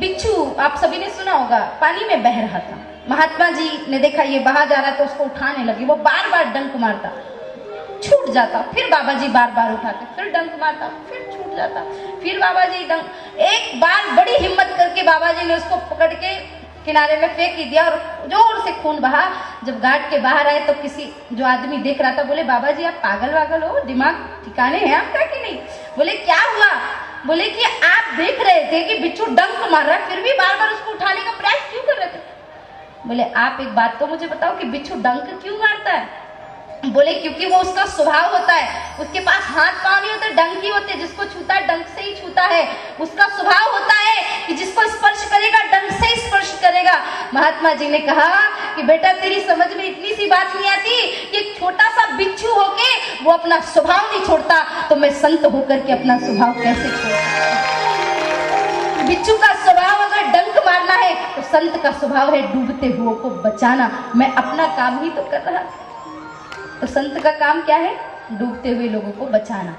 बिच्छू आप सभी ने सुना होगा पानी में बह रहा था। महात्मा जी ने देखा ये बहा जा रहा तो उसको उठाने लगी। वो बार बार डंक मारता, छूट जाता, फिर बाबा जी बार बार उठाते, फिर डंक मारता, फिर छूट जाता, फिर बाबा जी डंक। एक बार बड़ी हिम्मत करके बाबा जी ने उसको पकड़ के किनारे में फेंक ही दिया और जोर से खून बहा। जब घाट के बाहर आए तो किसी जो आदमी देख रहा था बोले, बाबा जी आप पागल वागल हो, दिमाग ठिकाने हैं आपका कि नहीं? बोले क्या हुआ? बोले कि आप देख रहे थे कि बिच्छू डंक मार रहा है, फिर भी बार बार उसको उठाने का प्रयास क्यों कर रहे थे? बोले आप एक बात तो मुझे बताओ कि बिच्छू डंक क्यों मारता है? बोले क्योंकि वो उसका स्वभाव होता है, उसके पास हाथ पांव नहीं होते, डंक ही होते, जिसको छूता है डंक से ही छूता है। उसका स्वभाव होता है कि जिसको स्पर्श करेगा डंक से ही स्पर्श करेगा। महात्मा जी ने कहा कि बेटा तेरी समझ में इतनी सी बात नहीं आती कि एक छोटा सा बिच्छू होके वो अपना स्वभाव नहीं छोड़ता, तो मैं संत होकर के अपना स्वभाव कैसे छोड़ता? बिच्छू का स्वभाव अगर डंक मारना है तो संत का स्वभाव है डूबते हुए को बचाना। मैं अपना काम ही तो कर रहा था, तो संत का काम क्या है? डूबते हुए लोगों को बचाना।